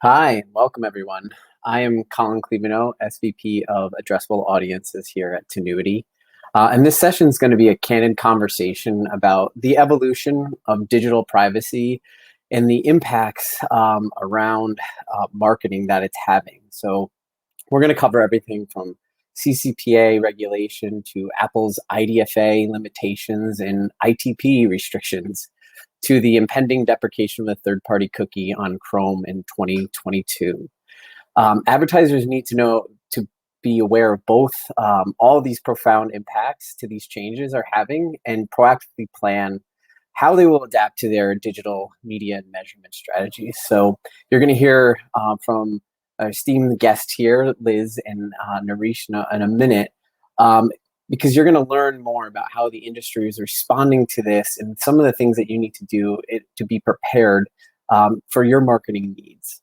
Hi, welcome everyone. I am Colin Cleveno, SVP of Addressable Audiences here at Tenuity. And this session is going to be a candid conversation about the evolution of digital privacy and the impacts around marketing that it's having. So we're going to cover everything from CCPA regulation to Apple's IDFA limitations and ITP restrictions to the impending deprecation of the third-party cookie on Chrome in 2022. Advertisers need to know to be aware of both all of these profound impacts to these changes are having and proactively plan how they will adapt to their digital media and measurement strategies. So you're going to hear from our esteemed guest here, Liz and Nareesh, in a minute, because you're going to learn more about how the industry is responding to this and some of the things that you need to do to be prepared for your marketing needs.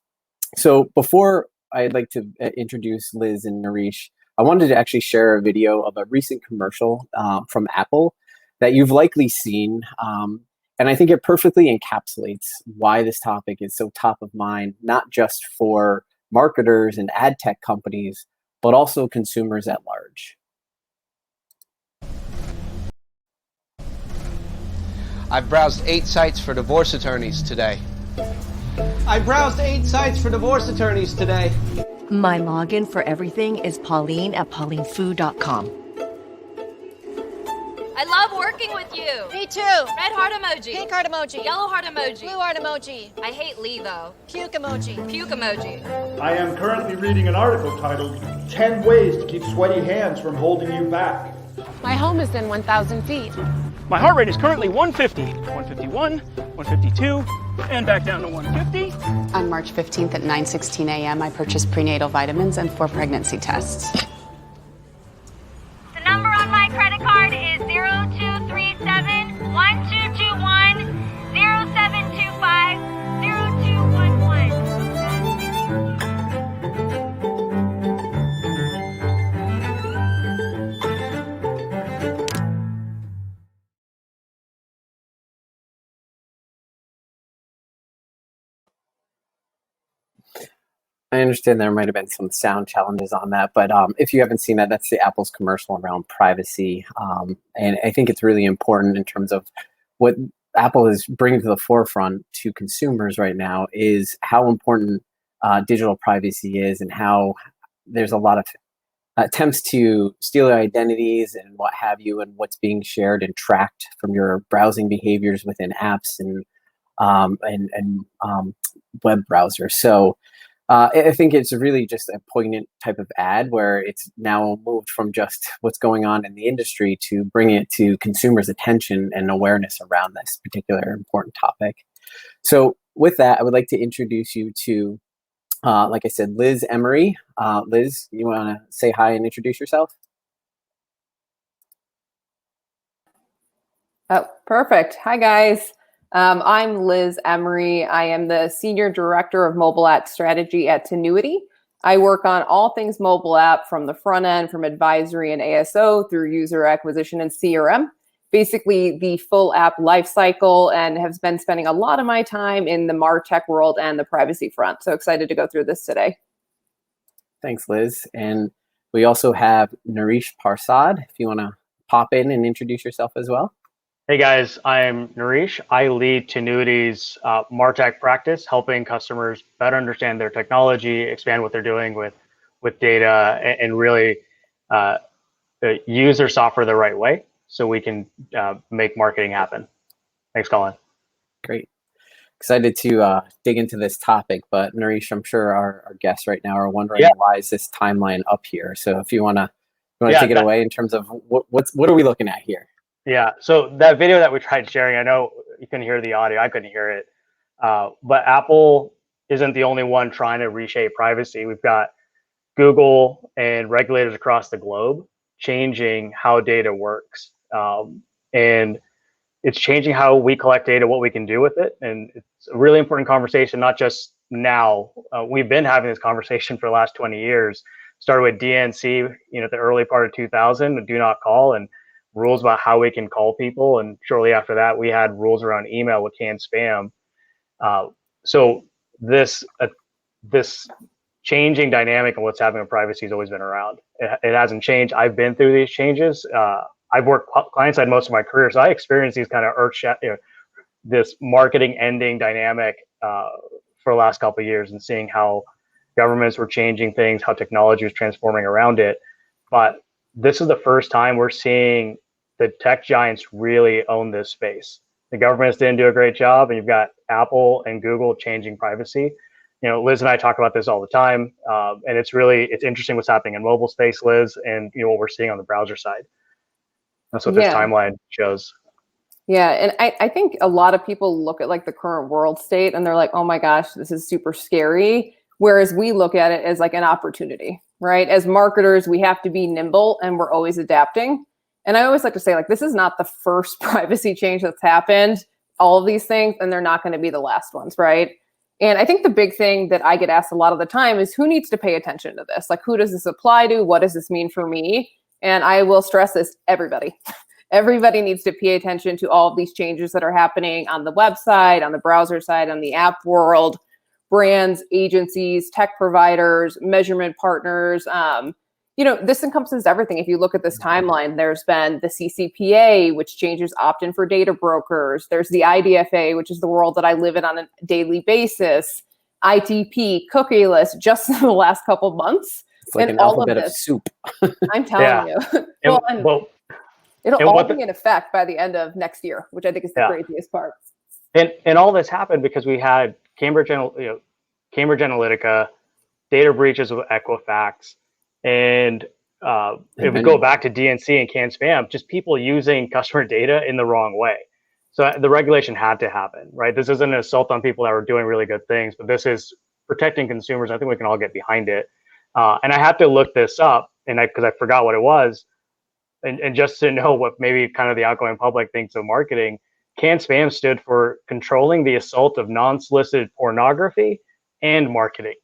So before I'd like to introduce Liz and Nareesh, I wanted to actually share a video of a recent commercial from Apple that you've likely seen. And I think it perfectly encapsulates why this topic is so top of mind, not just for marketers and ad tech companies, but also consumers at large. I've browsed 8 sites for divorce attorneys today. I browsed 8 sites for divorce attorneys today. My login for everything is Pauline@paulinefoo.com. I love working with you. Me too. Red heart emoji. Pink heart emoji. Yellow heart emoji. Blue heart emoji. I hate Lee though. Puke emoji. Puke emoji. I am currently reading an article titled 10 Ways to Keep Sweaty Hands from Holding You Back. My home is in 1,000 feet. My heart rate is currently 150, 151, 152, and back down to 150. On March 15th at 9:16 a.m., I purchased prenatal vitamins and 4 pregnancy tests. The number on my credit card is 0237 1221 0725 0211. I understand there might have been some sound challenges on that, but if you haven't seen that, that's the Apple's commercial around privacy. And I think it's really important in terms of what Apple is bringing to the forefront to consumers right now is how important digital privacy is and how there's a lot of attempts to steal your identities and what have you and what's being shared and tracked from your browsing behaviors within apps and web browsers. So I think it's really just a poignant type of ad where it's now moved from just what's going on in the industry to bringing it to consumers' attention and awareness around this particular important topic. So with that, I would like to introduce you to, like I said, Liz Emery. Liz, you want to say hi and introduce yourself? Oh, perfect. Hi, guys. I'm Liz Emery. I am the Senior Director of Mobile App Strategy at Tenuity. I work on all things mobile app from the front end, from advisory and ASO through user acquisition and CRM, basically the full app lifecycle, and have been spending a lot of my time in the MarTech world and the privacy front. So excited to go through this today. Thanks, Liz. And we also have Nareesh Parsad, if you want to pop in and introduce yourself as well. Hey guys, I'm Nareesh. I lead Tenuity's MarTech practice, helping customers better understand their technology, expand what they're doing with data, and really use their software the right way so we can make marketing happen. Thanks, Colin. Great. Excited to dig into this topic, but Nareesh, I'm sure our guests right now are wondering why is this timeline up here? So if you want to take it away in terms of what are we looking at here? Yeah, so that video that we tried sharing, I know you couldn't hear the audio, I couldn't hear it, but Apple isn't the only one trying to reshape privacy. We've got Google and regulators across the globe changing how data works. And it's changing how we collect data, what we can do with it. And it's a really important conversation, not just now. We've been having this conversation for the last 20 years. Started with DNC, the early part of 2000, the do not call, and rules about how we can call people. And shortly after that, we had rules around email with canned spam. So this this changing dynamic and what's happening with privacy has always been around. It hasn't changed. I've been through these changes. I've worked client side most of my career, so I experienced these kind of this marketing ending dynamic for the last couple of years, and seeing how governments were changing things, how technology was transforming around it. But this is the first time we're seeing the tech giants really own this space. The governments didn't do a great job, and you've got Apple and Google changing privacy. Liz and I talk about this all the time, and it's interesting what's happening in mobile space, Liz, and what we're seeing on the browser side. That's what this timeline shows. Yeah, and I think a lot of people look at like the current world state and they're like, oh my gosh, this is super scary. Whereas we look at it as like an opportunity, right? As marketers, we have to be nimble and we're always adapting. And I always like to say, like, this is not the first privacy change that's happened, all of these things, and they're not going to be the last ones, right? And I think the big thing that I get asked a lot of the time is who needs to pay attention to this? Like, who does this apply to? What does this mean for me? And I will stress this, everybody. Everybody needs to pay attention to all of these changes that are happening on the website, on the browser side, on the app world, brands, agencies, tech providers, measurement partners. This encompasses everything. If you look at this timeline, there's been the CCPA, which changes opt-in for data brokers. There's the IDFA, which is the world that I live in on a daily basis. ITP, cookieless, just in the last couple of months. It's like an alphabet of soup. I'm telling you. It'll all be in effect by the end of next year, which I think is the craziest part. And all this happened because we had Cambridge Analytica, data breaches with Equifax, and if we go back to DNC and CAN-SPAM, just people using customer data in the wrong way. So the regulation had to happen, right? This isn't an assault on people that were doing really good things, but this is protecting consumers. I think we can all get behind it. And I had to look this up, and because I forgot what it was, and just to know what maybe kind of the outgoing public thinks of marketing. CAN-SPAM stood for controlling the assault of non-solicited pornography and marketing.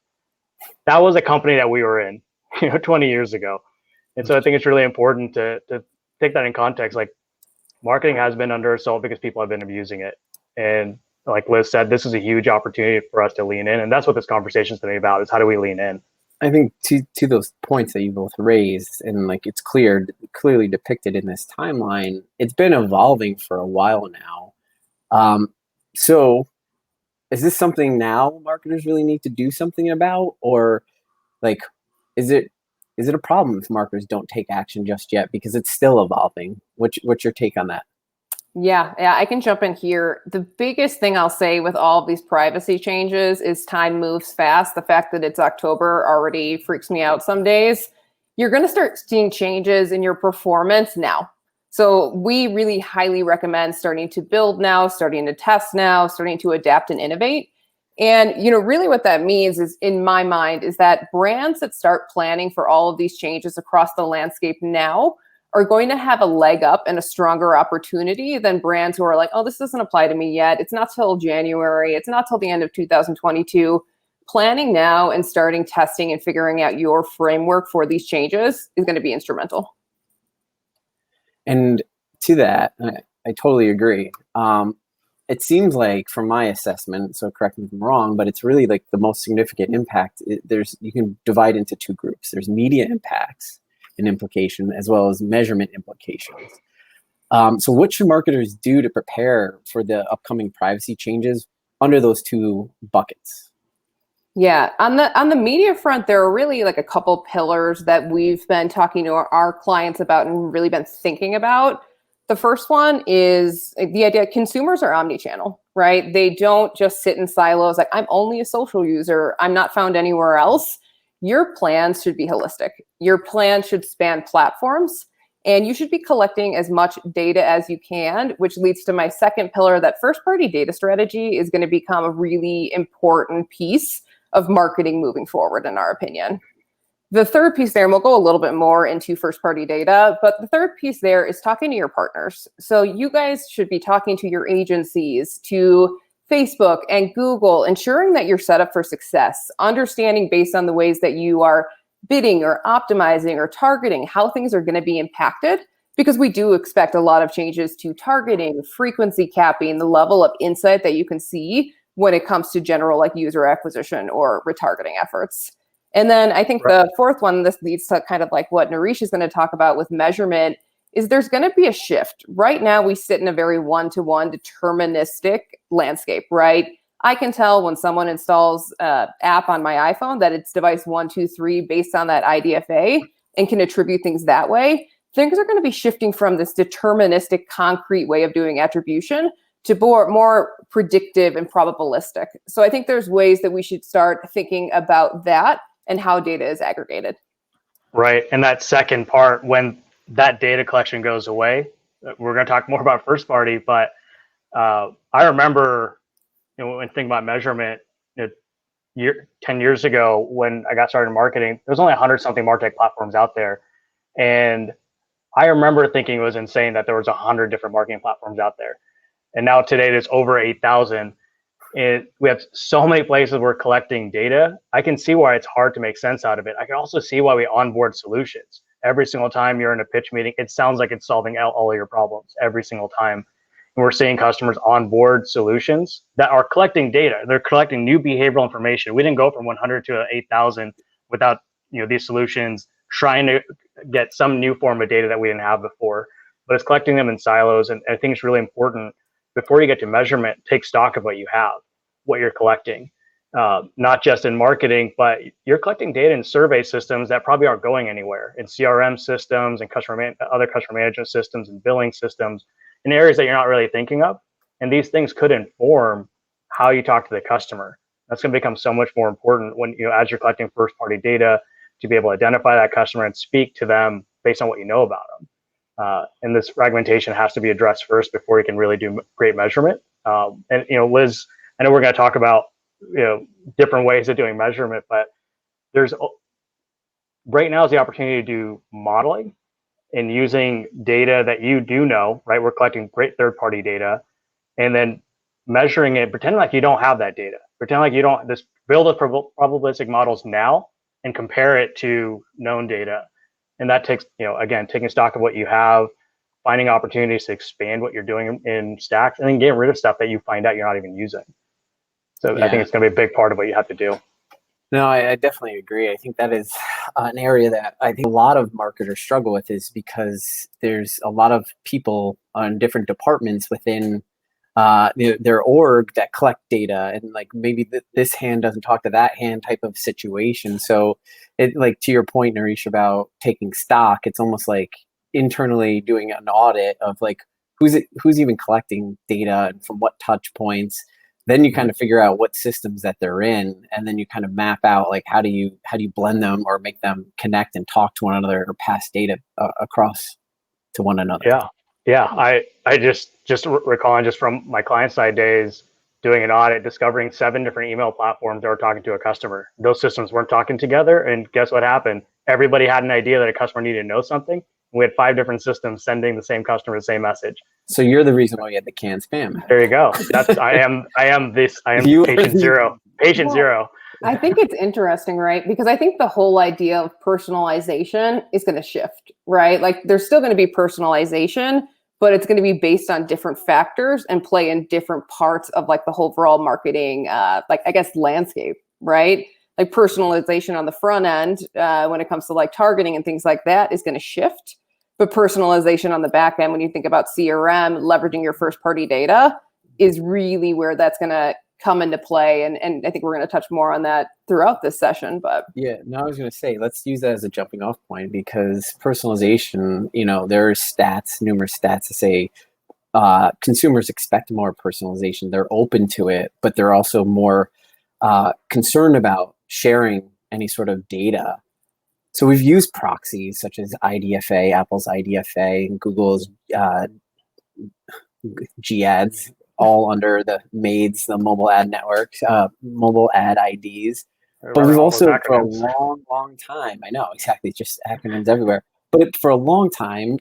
That was a company that we were in, 20 years ago. And so I think it's really important to take that in context. Like, marketing has been under assault because people have been abusing it. And like Liz said, this is a huge opportunity for us to lean in. And that's what this conversation is going to be about, is how do we lean in? I think to those points that you both raised, and like it's clearly depicted in this timeline, it's been evolving for a while now. So is this something now marketers really need to do something about, or like, is it a problem if marketers don't take action just yet because it's still evolving? What's your take on that? Yeah, I can jump in here. The biggest thing I'll say with all of these privacy changes is time moves fast. The fact that it's October already freaks me out some days. You're going to start seeing changes in your performance now. So we really highly recommend starting to build now, starting to test now, starting to adapt and innovate. And, really what that means is, in my mind, is that brands that start planning for all of these changes across the landscape now are going to have a leg up and a stronger opportunity than brands who are like, oh, this doesn't apply to me yet. It's not till January. It's not till the end of 2022. Planning now and starting testing and figuring out your framework for these changes is going to be instrumental. And to that, I totally agree. It seems like, from my assessment, so correct me if I'm wrong, but it's really like the most significant impact. You can divide into two groups. There's media impacts and implication, as well as measurement implications. So what should marketers do to prepare for the upcoming privacy changes under those two buckets? Yeah, on the media front, there are really like a couple pillars that we've been talking to our clients about and really been thinking about. The first one is the idea consumers are omnichannel, right? They don't just sit in silos like, I'm only a social user, I'm not found anywhere else. Your plans should be holistic. Your plan should span platforms, and you should be collecting as much data as you can, which leads to my second pillar, that first-party data strategy is going to become a really important piece of marketing moving forward, in our opinion. The third piece there, and we'll go a little bit more into first-party data, but the third piece there is talking to your partners. So you guys should be talking to your agencies, to Facebook and Google, ensuring that you're set up for success, understanding based on the ways that you are bidding or optimizing or targeting how things are going to be impacted, because we do expect a lot of changes to targeting, frequency capping, the level of insight that you can see when it comes to general like user acquisition or retargeting efforts. And then I think the fourth one, this leads to kind of like what Nareesh is going to talk about with measurement, is there's going to be a shift. Right now, we sit in a very one-to-one deterministic landscape, right? I can tell when someone installs an app on my iPhone that it's device 1, 2, 3 based on that IDFA and can attribute things that way. Things are going to be shifting from this deterministic, concrete way of doing attribution to more predictive and probabilistic. So I think there's ways that we should start thinking about that and how data is aggregated. Right. And that second part, when that data collection goes away, we're going to talk more about first party, but I remember, when thinking about measurement, 10 years ago when I got started in marketing, there was only 100 something MarTech platforms out there. And I remember thinking it was insane that there was 100 different marketing platforms out there. And now today there's over 8,000. And we have so many places we're collecting data. I can see why it's hard to make sense out of it. I can also see why we onboard solutions. Every single time you're in a pitch meeting, it sounds like it's solving all of your problems every single time. And we're seeing customers onboard solutions that are collecting data. They're collecting new behavioral information. We didn't go from 100 to 8,000 without these solutions trying to get some new form of data that we didn't have before. But it's collecting them in silos. And I think it's really important before you get to measurement, take stock of what you have, what you're collecting, not just in marketing, but you're collecting data in survey systems that probably aren't going anywhere, in CRM systems and other customer management systems and billing systems, in areas that you're not really thinking of. And these things could inform how you talk to the customer. That's going to become so much more important when, as you're collecting first party data, to be able to identify that customer and speak to them based on what you know about them. And this fragmentation has to be addressed first before you can really do great measurement. And Liz, I know we're going to talk about different ways of doing measurement, but there's right now is the opportunity to do modeling and using data that you do know. Right, we're collecting great third-party data, and then measuring it. Pretend like you don't have that data. Pretend like you don't. Build a probabilistic models now and compare it to known data. And that takes, again, taking stock of what you have, finding opportunities to expand what you're doing in stacks, and then getting rid of stuff that you find out you're not even using. So yeah. I think it's going to be a big part of what you have to do. No, I definitely agree. I think that is an area that I think a lot of marketers struggle with, is because there's a lot of people on different departments within their org that collect data, and like maybe this hand doesn't talk to that hand type of situation. So it, like to your point, Nareesh, about taking stock, it's almost like internally doing an audit of like who's even collecting data and from what touch points. Then you kind of figure out what systems that they're in, and then you kind of map out like how do you blend them or make them connect and talk to one another or pass data across to one another. Yeah, I just recalling just from my client side days, doing an audit, discovering 7 different email platforms that were talking to a customer. Those systems weren't talking together, and guess what happened? Everybody had an idea that a customer needed to know something. We had 5 different systems sending the same customer the same message. So you're the reason why you had the canned spam. There you go. I am patient zero. Patient zero. I think it's interesting, right? Because I think the whole idea of personalization is going to shift, right? Like there's still going to be personalization, but it's going to be based on different factors and play in different parts of like the whole overall marketing, landscape, right? Like personalization on the front end, when it comes to like targeting and things like that, is going to shift. But personalization on the back end, when you think about CRM, leveraging your first party data, is really where that's going to come into play. And I think we're going to touch more on that throughout this session. But yeah, no, I was going to say, let's use that as a jumping off point, because personalization, there are numerous stats to say consumers expect more personalization. They're open to it, but they're also more concerned about sharing any sort of data. So we've used proxies such as IDFA, Apple's IDFA, and Google's GADs, all under the MAIDs, the mobile ad network, mobile ad IDs. But we've also, for a long, long time, I know, exactly, just acronyms everywhere. But for a long time,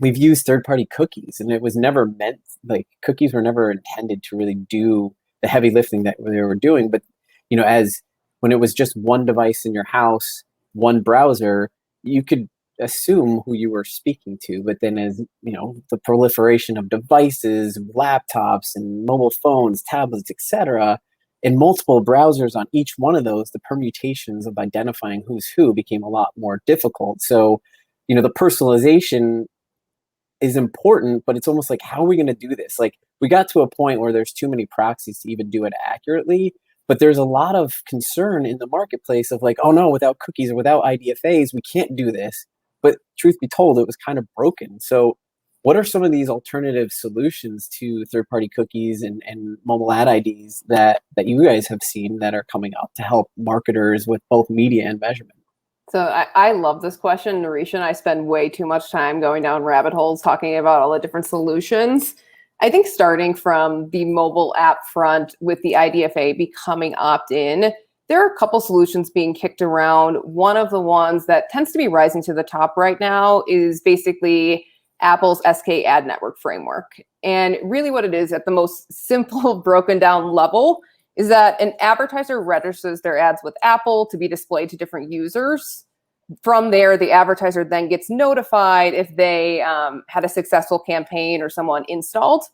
we've used third-party cookies, and it was never meant, like cookies were never intended to really do the heavy lifting that they were doing. But, as when it was just one device in your house, one browser, you could assume who you were speaking to. But then, as you know, the proliferation of devices, laptops, and mobile phones, tablets, etc., and multiple browsers on each one of those, the permutations of identifying who's who became a lot more difficult. So, you know, the personalization is important, but it's almost like, how are we going to do this? Like, we got to a point where there's too many proxies to even do it accurately, but there's a lot of concern in the marketplace of like, oh no, without cookies or without IDFAs, we can't do this. But truth be told, it was kind of broken. So what are some of these alternative solutions to third-party cookies and mobile ad IDs that you guys have seen that are coming up to help marketers with both media and measurement? So I love this question, Naresh, and I spend way too much time going down rabbit holes talking about all the different solutions. I think starting from the mobile app front with the IDFA becoming opt-in, there are a couple solutions being kicked around. One of the ones that tends to be rising to the top right now is basically Apple's SK Ad Network framework. And really what it is at the most simple, broken down level is that an advertiser registers their ads with Apple to be displayed to different users. From there, the advertiser then gets notified if they had a successful campaign or someone installed.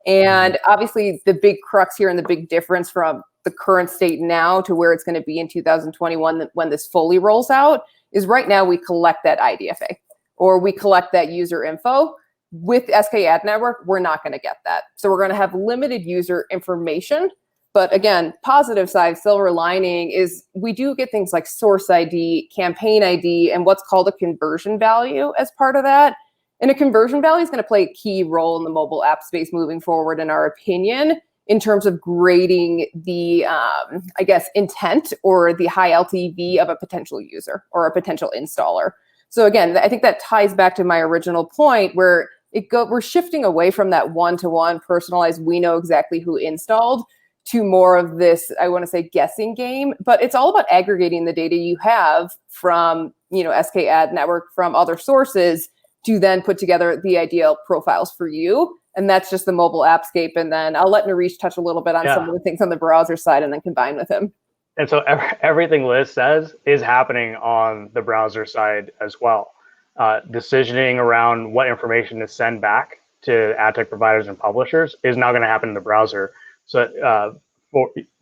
And obviously the big crux here and the big difference from the current state now to where it's going to be in 2021 when this fully rolls out is right now we collect that IDFA or we collect that user info. With SK Ad Network, we're not going to get that. So we're going to have limited user information. But again, positive side, silver lining is we do get things like source ID, campaign ID, and what's called a conversion value as part of that. And a conversion value is going to play a key role in the mobile app space moving forward, in our opinion, in terms of grading the, I guess, intent or the high LTV of a potential user or a potential installer. So again, I think that ties back to my original point where we're shifting away from that one-to-one personalized, we know exactly who installed, to more of this, I want to say, guessing game. But it's all about aggregating the data you have from, you know, SK Ad Network, from other sources, to then put together the ideal profiles for you. And that's just the mobile appscape. And then I'll let Naresh touch a little bit on some of the things on the browser side and then combine with him. And so everything Liz says is happening on the browser side as well. Decisioning around what information to send back to ad tech providers and publishers is now going to happen in the browser. So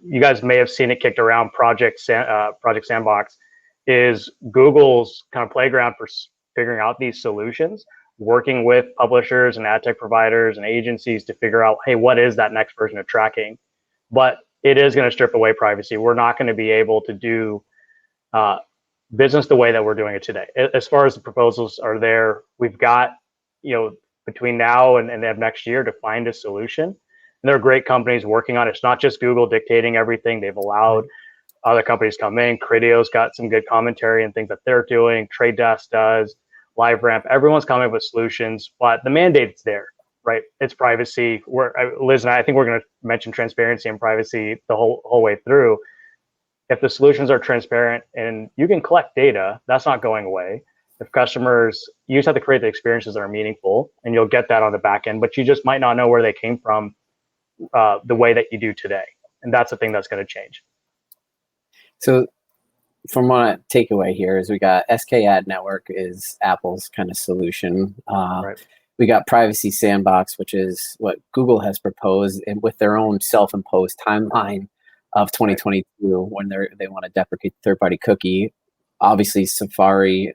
you guys may have seen it kicked around. Project Sandbox is Google's kind of playground for figuring out these solutions, working with publishers and ad tech providers and agencies to figure out, hey, what is that next version of tracking? But it is going to strip away privacy. We're not going to be able to do business the way that we're doing it today. As far as the proposals are there, we've got, you know, between now and of next year to find a solution. And there are great companies working on it. It's not just Google dictating everything. They've allowed other companies come in. Criteo's got some good commentary and things that they're doing. Trade Desk does, LiveRamp. Everyone's coming up with solutions, but the mandate's there, right? It's privacy. Liz and I think we're going to mention transparency and privacy the whole way through. If the solutions are transparent and you can collect data, that's not going away. If customers, you just have to create the experiences that are meaningful, and you'll get that on the back end, but you just might not know where they came from the way that you do today. And that's the thing that's going to change. So from what I take away here is we got SK Ad Network is Apple's kind of solution. Right. We got Privacy Sandbox, which is what Google has proposed, and with their own self-imposed timeline of 2022 when they want to deprecate the third-party cookie. Obviously, Safari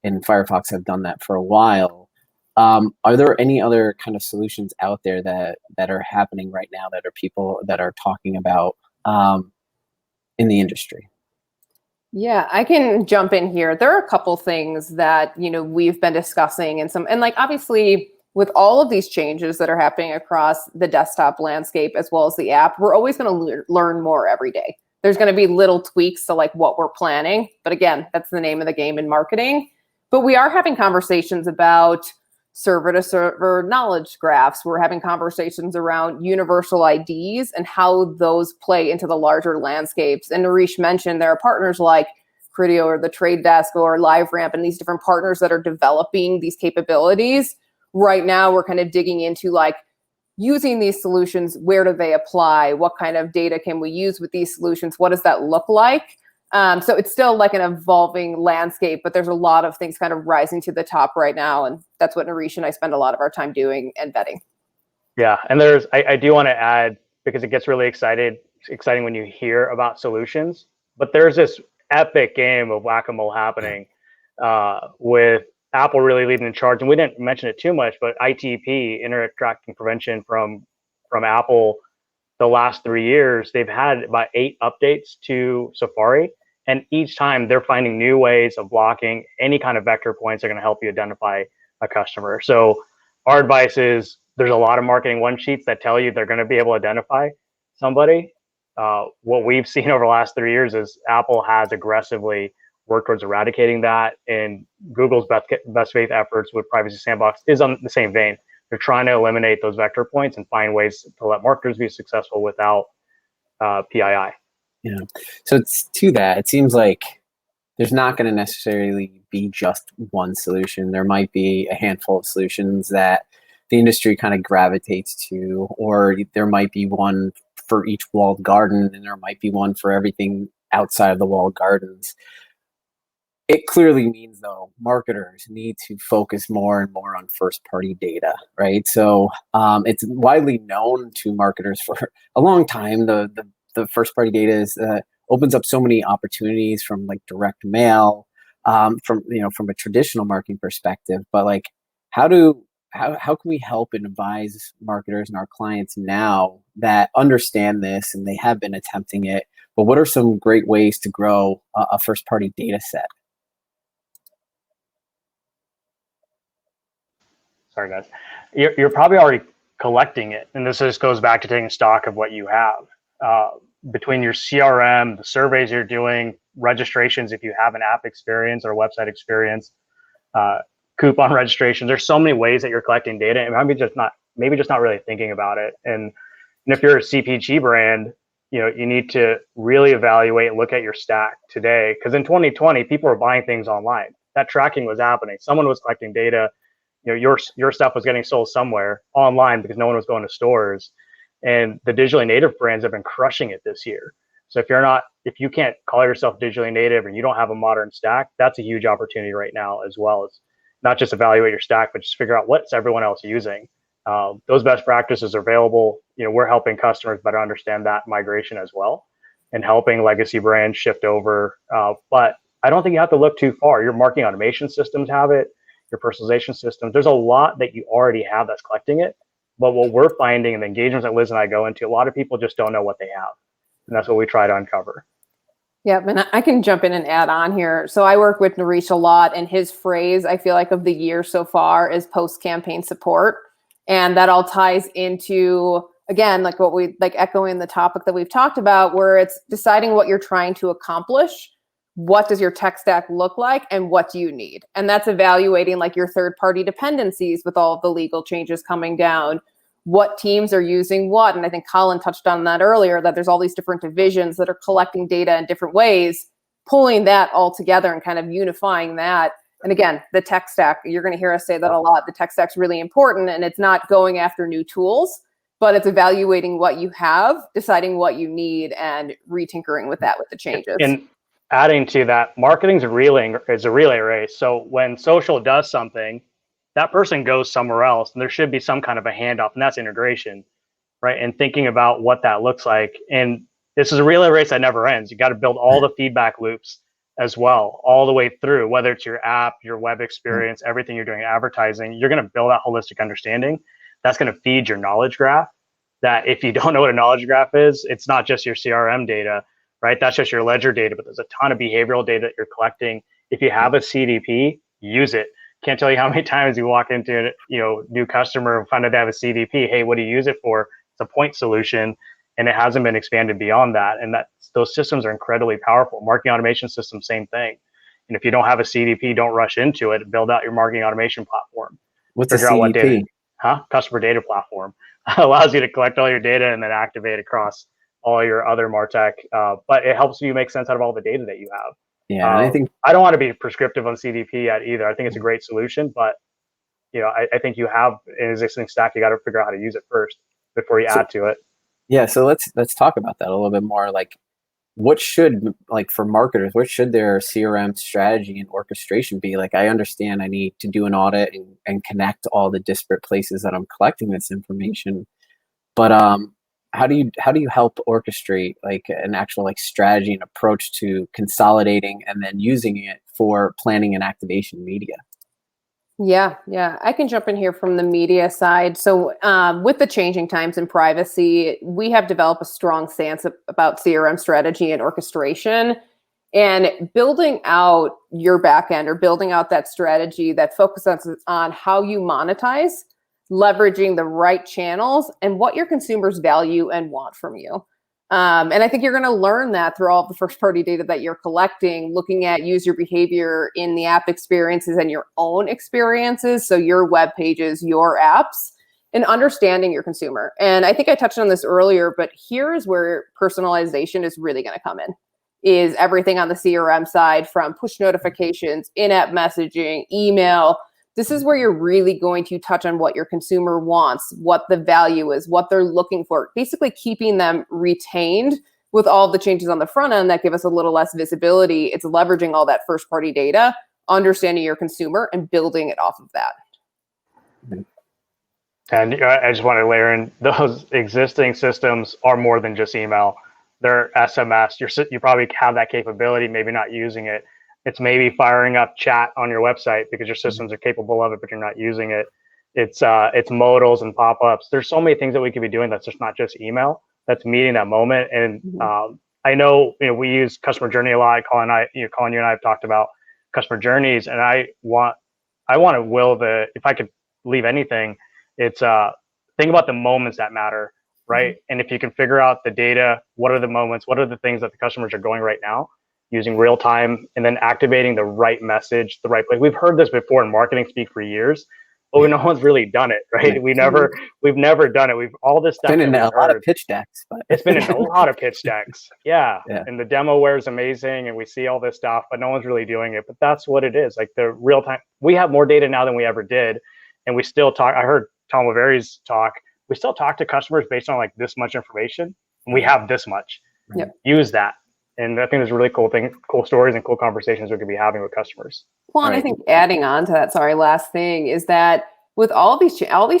and Firefox have done that for a while. Are there any other kind of solutions out there that are happening right now that are people that are talking about in the industry? Yeah, I can jump in here. There are a couple things that, you know, we've been discussing and like obviously with all of these changes that are happening across the desktop landscape as well as the app, we're always going to learn more every day. There's going to be little tweaks to like what we're planning. But again, that's the name of the game in marketing. But we are having conversations about server-to-server knowledge graphs. We're having conversations around universal IDs and how those play into the larger landscapes. And Naresh mentioned there are partners like Criteo or the Trade Desk or LiveRamp and these different partners that are developing these capabilities. Right now, we're kind of digging into like using these solutions. Where do they apply? What kind of data can we use with these solutions? What does that look like? So it's still like an evolving landscape, but there's a lot of things kind of rising to the top right now. And that's what Naresh and I spend a lot of our time doing and vetting. Yeah. And I do want to add, because it gets really exciting when you hear about solutions, but there's this epic game of whack-a-mole happening with Apple really leading the charge. And we didn't mention it too much, but ITP, Internet Tracking Prevention from Apple, the last 3 years, they've had about 8 updates to Safari. And each time they're finding new ways of blocking any kind of vector points that are going to help you identify a customer. So our advice is there's a lot of marketing one sheets that tell you they're going to be able to identify somebody. What we've seen over the last 3 years is Apple has aggressively worked towards eradicating that. And Google's best faith efforts with Privacy Sandbox is on the same vein. They're trying to eliminate those vector points and find ways to let marketers be successful without PII. Yeah. So it's to that. It seems like there's not going to necessarily be just one solution. There might be a handful of solutions that the industry kind of gravitates to, or there might be one for each walled garden, and there might be one for everything outside of the walled gardens. It clearly means, though, marketers need to focus more and more on first-party data, right? So it's widely known to marketers for a long time. The first-party data is opens up so many opportunities from like direct mail, from a traditional marketing perspective. But like, how can we help and advise marketers and our clients now that understand this and they have been attempting it? But what are some great ways to grow a first-party data set? Sorry, guys. You're probably already collecting it. And this just goes back to taking stock of what you have. Between your CRM, the surveys you're doing, registrations if you have an app experience or website experience, coupon registration. There's so many ways that you're collecting data, and maybe just not really thinking about it. And if you're a CPG brand, you need to really evaluate and look at your stack today. Because in 2020, people were buying things online. That tracking was happening. Someone was collecting data. Your stuff was getting sold somewhere online because no one was going to stores. And the digitally native brands have been crushing it this year. So if you can't call yourself digitally native and you don't have a modern stack, that's a huge opportunity right now, as well as not just evaluate your stack, but just figure out what's everyone else using. Those best practices are available. We're helping customers better understand that migration as well, and helping legacy brands shift over. But I don't think you have to look too far. Your marketing automation systems have it, your personalization systems. There's a lot that you already have that's collecting it. But what we're finding in the engagements that Liz and I go into, a lot of people just don't know what they have. And that's what we try to uncover. Yeah, and I can jump in and add on here. So I work with Naresh a lot, and his phrase, I feel like, of the year so far is post-campaign support. And that all ties into, again, like what we like echoing the topic that we've talked about, where it's deciding what you're trying to accomplish. What does your tech stack look like, and what do you need? And that's evaluating like your third-party dependencies with all of the legal changes coming down. What teams are using what? And I think Colin touched on that earlier, that there's all these different divisions that are collecting data in different ways, pulling that all together and kind of unifying that. And again, the tech stack, you're going to hear us say that a lot. The tech stack's really important, and it's not going after new tools, but it's evaluating what you have, deciding what you need, and retinkering with that with the changes. And adding to that, marketing is a relay race. So when social does something, that person goes somewhere else, and there should be some kind of a handoff, and that's integration, right? And thinking about what that looks like. And this is a relay race that never ends. You got to build all the feedback loops as well, all the way through, whether it's your app, your web experience, everything you're doing in advertising. You're going to build that holistic understanding. That's going to feed your knowledge graph. That if you don't know what a knowledge graph is, it's not just your CRM data, right? That's just your ledger data, but there's a ton of behavioral data that you're collecting. If you have a CDP, use it. Can't tell you how many times you walk into new customer and find out they have a CDP. Hey, what do you use it for? It's a point solution, and it hasn't been expanded beyond that. And those systems are incredibly powerful. Marketing automation system, same thing. And if you don't have a CDP, don't rush into it. Build out your marketing automation platform. What's a CDP? Customer data platform. Allows you to collect all your data and then activate across all your other MarTech. But it helps you make sense out of all the data that you have. Yeah, I think I don't want to be prescriptive on CDP yet either. I think it's a great solution, but I think you have an existing stack. You got to figure out how to use it first before you add to it. Yeah, so let's talk about that a little bit more. Like, what should, like for marketers, what should their CRM strategy and orchestration be? Like, I understand I need to do an audit and connect all the disparate places that I'm collecting this information, but how do you help orchestrate like an actual like strategy and approach to consolidating and then using it for planning and activation media? Yeah, I can jump in here from the media side. So with the changing times and privacy, we have developed a strong stance about CRM strategy and orchestration, and building out your backend or building out that strategy that focuses on how you monetize, leveraging the right channels and what your consumers value and want from you. And I think you're going to learn that through all of the first party data that you're collecting, looking at user behavior in the app experiences and your own experiences. So your web pages, your apps, and understanding your consumer. And I think I touched on this earlier, but here is where personalization is really going to come in, is everything on the CRM side, from push notifications, in-app messaging, email. This is where you're really going to touch on what your consumer wants, what the value is, what they're looking for, basically keeping them retained with all the changes on the front end that give us a little less visibility. It's leveraging all that first party data, understanding your consumer, and building it off of that. And I just want to layer in, those existing systems are more than just email. They're SMS. You probably have that capability, maybe not using it. It's maybe firing up chat on your website because your systems are capable of it, but you're not using it. It's modals and pop-ups. There's so many things that we could be doing that's just not just email, that's meeting that moment. And I know, we use customer journey a lot. Colin, you and I have talked about customer journeys, and I want to will if I could leave anything, it's think about the moments that matter, right? And if you can figure out the data, what are the moments, what are the things that the customers are going right now, using real time, and then activating the right message, the right place. We've heard this before in marketing speak for years, but no one's really done it, right? We've never done it. We've all this stuff. It's been in a lot of pitch decks. But it's been in a lot of pitch decks. Yeah. And the demoware is amazing, and we see all this stuff, but no one's really doing it. But that's what it is. Like the real time. We have more data now than we ever did, and we still talk. I heard Tom Laveri's talk. We still talk to customers based on like this much information, and we have this much. Yep. Use that. And I think there's really cool stories and cool conversations we could be having with customers. Well, and I think adding on to that, last thing is that with all these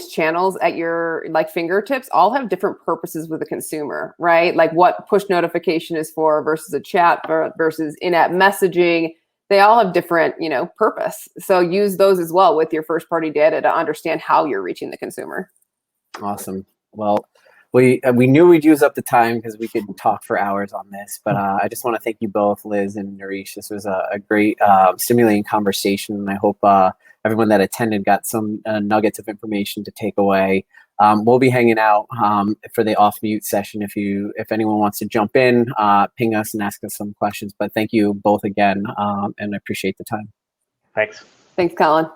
channels at your like fingertips, all have different purposes with the consumer, right? Like what push notification is for versus a chat versus in-app messaging. They all have different, purpose. So use those as well with your first party data to understand how you're reaching the consumer. Awesome. Well, we knew we'd use up the time because we could talk for hours on this, but I just want to thank you both, Liz and Nareesh. This was a great, stimulating conversation, and I hope everyone that attended got some nuggets of information to take away. We'll be hanging out for the off-mute session. If anyone wants to jump in, ping us and ask us some questions. But thank you both again, and I appreciate the time. Thanks. Thanks, Colin.